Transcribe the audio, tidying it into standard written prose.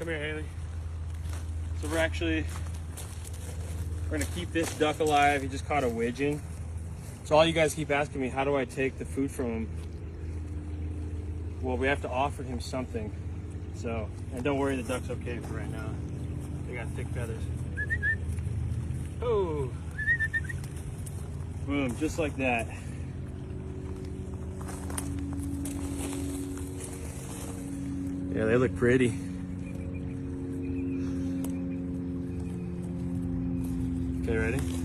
Come here, Haley. So we're gonna keep this duck alive. He just caught a widgeon. So all you guys keep asking me, how do I take the food from him? Well, we have to offer him something. So, and don't worry, the duck's okay for right now. They got thick feathers. Oh, boom, just like that. Yeah, they look pretty. Okay, ready?